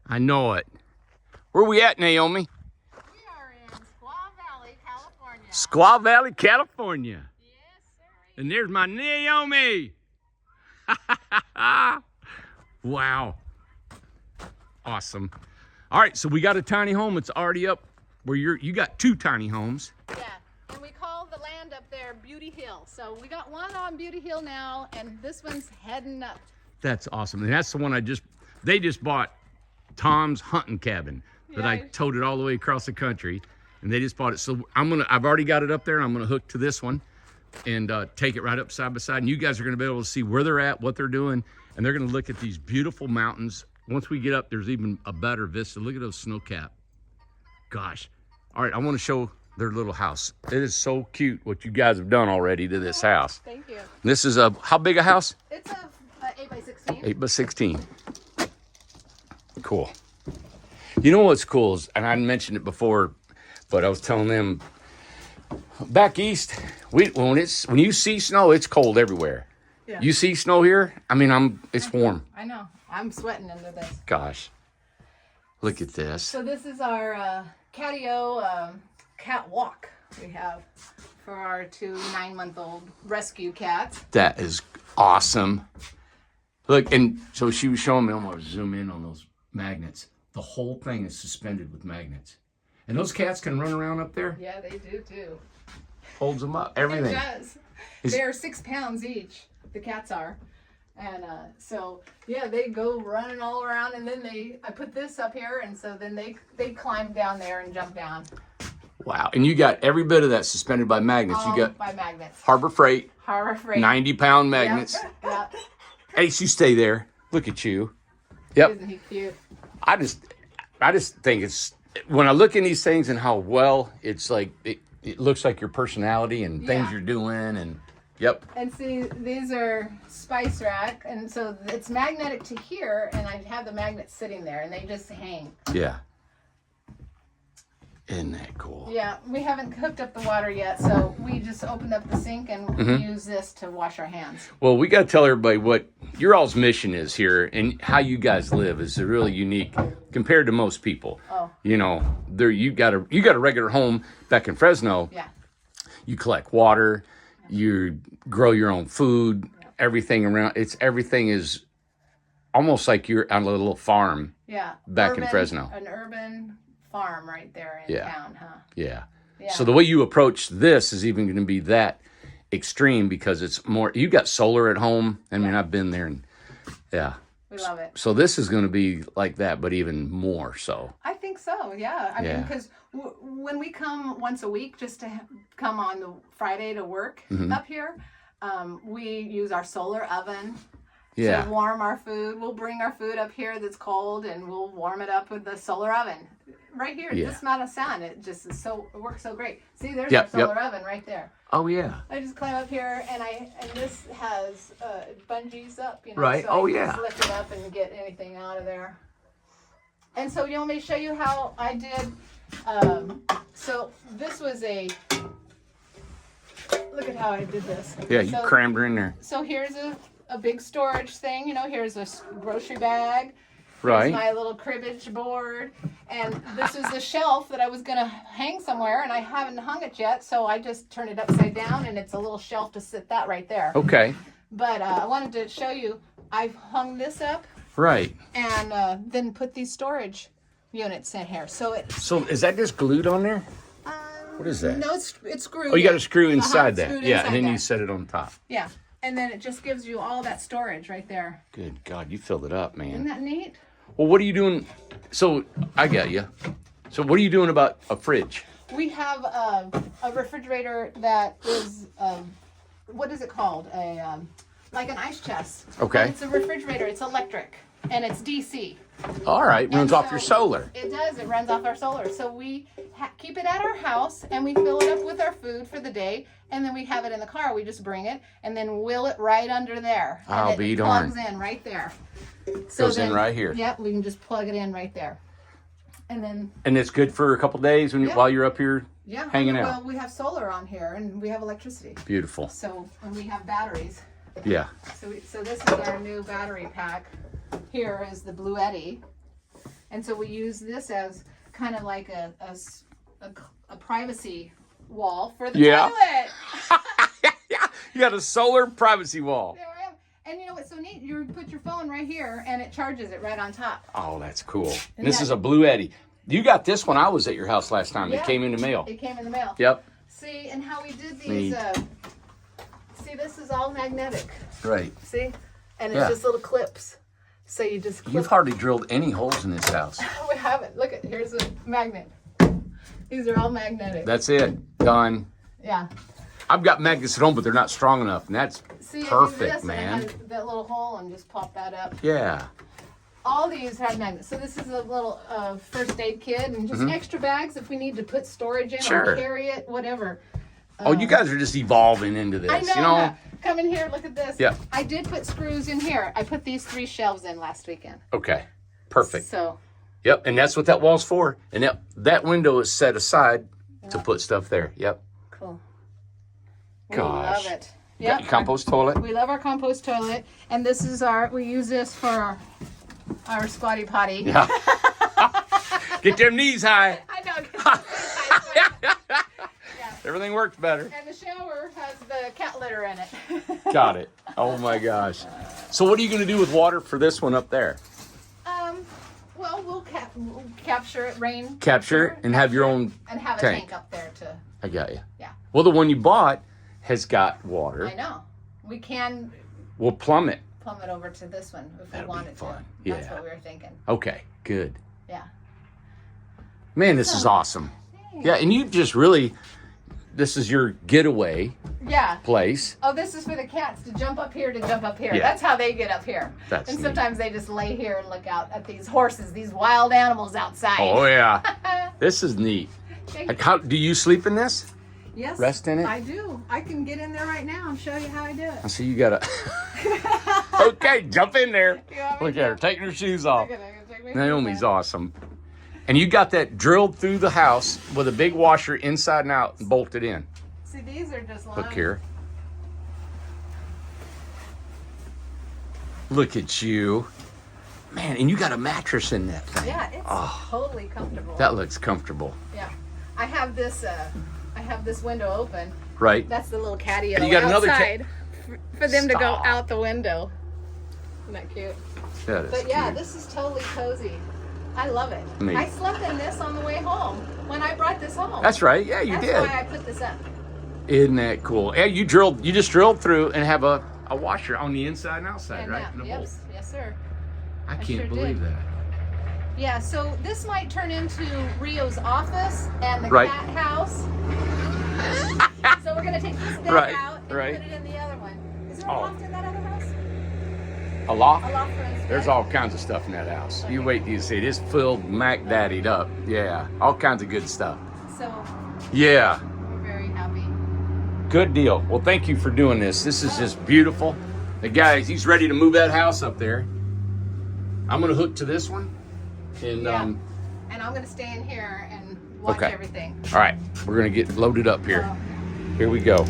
I know it. Where we at, Naomi? We are in Squaw Valley, California. Squaw Valley, California. Yes, sir. And there's my Naomi. Wow. Awesome. All right, so we got a tiny home. It's already up where you got 2 tiny homes. Yeah, and we call the land up there Beauty Hill. So we got one on Beauty Hill now, and this one's heading up. That's awesome. And that's the one they just bought Tom's hunting cabin that I towed it all the way across the country, and they just bought it. So I've already got it up there. I'm gonna hook to this one and take it right up side by side. And you guys are gonna be able to see where they're at, what they're doing, and they're gonna look at these beautiful mountains. Once we get up, there's even a better vista. Look at those snow cap. Gosh. All right, I want to show their little house. It is so cute what you guys have done already to this house. Thank you. This is how big a house? It's a 8x16. 8x16. Cool. You know what's cool is, and I mentioned it before, but I was telling them back east, when you see snow, it's cold everywhere. Yeah. You see snow here? I mean, it's warm. I know. I'm sweating under this. Gosh, look at this. So this is our catio cat walk we have for our 2 9-month-old rescue cats. That is awesome. Look, and so she was showing me, I'm going to zoom in on those magnets. The whole thing is suspended with magnets. And those cats can run around up there? Yeah, they do too. Holds them up, everything. It does. They're 6 pounds each, the cats are. And so, yeah, they go running all around, and then I put this up here, and so then they climb down there and jump down. Wow, and you got every bit of that suspended by magnets. All you got by magnets. Harbor Freight. Harbor Freight. 90-pound magnets. Yep. Yep. Ace, you stay there. Look at you. Yep. Isn't he cute? I just think it's, when I look in these things and how well it's like, it looks like your personality and things you're doing, and yep. And see, these are spice rack, and so it's magnetic to here, and I have the magnets sitting there, and they just hang. Yeah. Isn't that cool? Yeah, we haven't hooked up the water yet, so we just opened up the sink and use this to wash our hands. Well, we got to tell everybody what your all's mission is here, and how you guys live is really unique compared to most people. Oh. You know, you got a regular home back in Fresno. Yeah. You collect water, you grow your own food, everything around. Everything is almost like you're on a little farm. Yeah. Back in Fresno. An urban farm right there in town, huh? Yeah. So the way you approach this is even going to be that extreme, because it's more, you got solar at home. I mean, I've been there, and we love it. So this is going to be like that, but even more so. I think so, yeah. I mean, because when we come once a week, just to come on the Friday to work up here, we use our solar oven to warm our food. We'll bring our food up here that's cold, and we'll warm it up with the solar oven. Right here, it's just not a sound. It just is it works so great. See, there's our solar oven right there. Oh yeah. I just climb up here, and this has bungees up, you know. Right. So I just lift it up and get anything out of there. And so you want me to show you how I did? So this was look at how I did this. Yeah, you crammed her in there. So here's a big storage thing. You know, here's a grocery bag. Right. Here's my little cribbage board, and this is the shelf that I was gonna hang somewhere, and I haven't hung it yet, so I just turned it upside down, and it's a little shelf to sit that right there. Okay. But I wanted to show you, I've hung this up. Right. And then put these storage units in here. So is that just glued on there? What is that? No, it's screwed. Oh, you got a screw inside that. Screwed Yeah, inside and then that. you set it on top. Yeah, and then it just gives you all that storage right there. Good God, you filled it up, man. Isn't that neat? Well, what are you doing? So I got you. So what are you doing about a fridge? We have a refrigerator that is, what is it called? Like an ice chest. Okay. But it's a refrigerator. It's electric, and it's DC. All right, runs off your so solar. It does. It runs off our solar. So we keep it at our house, and we fill it up with our food for the day, and then we have it in the car. We just bring it, and then wheel it right under there. I'll be darned. darned. Plugs in right there. Goes in right here. Yep, we can just plug it in right there. And then... And it's good for a couple days while you're up here hanging out. Well, we have solar on here, and we have electricity. Beautiful. So, and we have batteries. Yeah. So this is our new battery pack. Here is the Blue Eddy. And so we use this as kind of like a privacy wall for the toilet. You got a solar privacy wall. There I am. And you know what's so neat? You put your phone right here and it charges it right on top. Oh, that's cool. And this is a Blue Eddy. You got this when I was at your house last time. Yeah, it came in the mail. It came in the mail. Yep. See, and how we did these, see, this is all magnetic. Right. See? And it's just little clips. So you just clip. You've hardly drilled any holes in this house. We haven't. Look, here's a magnet. These are all magnetic. That's it. Done. Yeah. I've got magnets at home, but they're not strong enough. And that's perfect, man. And that little hole and just pop that up. Yeah. All these have magnets. So this is a little first aid kit and just extra bags if we need to put storage in or carry it, whatever. Oh, you guys are just evolving into this. I know. You know? Come in here, look at this. Yeah. I did put screws in here. I put these 3 shelves in last weekend. Okay. Perfect. So. Yep. And that's what that wall's for. And that window is set aside to put stuff there. Yep. Cool. Gosh. We love it. You got your compost toilet? We love our compost toilet. And this is we use this for our squatty potty. Yeah. Get them knees high. I know. Everything works better. And the shower has the cat litter in it. Got it. Oh my gosh. So what are you going to do with water for this one up there? Well, we'll capture it, Capture and have your own and have a tank up there to. I got you. Yeah. Well, the one you bought has got water. I know. We can. We'll plumb it over to this one if That'll we wanted be fun. to. That's what we were thinking. Okay. Good. Yeah. Man, this is awesome. Thanks. Yeah, and you just really. This is your getaway place. Oh, this is for the cats to jump up here, Yeah. That's how they get up here. That's and sometimes they just lay here and look out at these horses, these wild animals outside. Oh, yeah. This is neat. How do you sleep in this? Yes. Rest in it? I do. I can get in there right now and show you how I do it. I see you got to... Okay, jump in there. Look at her, taking her shoes off. Naomi's awesome. And you got that drilled through the house with a big washer inside and out and bolted in. See, these are just Look here. Look at you. Man, and you got a mattress in that thing. Yeah, it's totally comfortable. That looks comfortable. Yeah. I have this window open. Right. That's the little catio you got outside for them to go out the window. Isn't that cute? That is But yeah, cute. this is totally cozy. I love it. Neat. I slept in this on the way home when I brought this home. That's right. Yeah, you did. That's why I put this up. Isn't that cool? Yeah, you just drilled through and have a washer on the inside and outside, And right? that, And a yes, bolt. yes, sir. I can't sure believe did. that. Yeah, so this might turn into Rio's office and the Right. cat house. So we're gonna take this bed Right, out and right. put it in the other one. Is there a loft in that other house? A loft? A loft for us. There's all kinds of stuff in that house. You wait till you see it. It's filled Mac Daddied up. Yeah, all kinds of good stuff. So Yeah, we're very happy. good deal. Well, thank you for doing this. This is just beautiful. The guy, he's ready to move that house up there. I'm gonna hook to this one, and And I'm gonna stay in here and watch Okay. everything. all right, we're gonna get loaded up here. Here we go.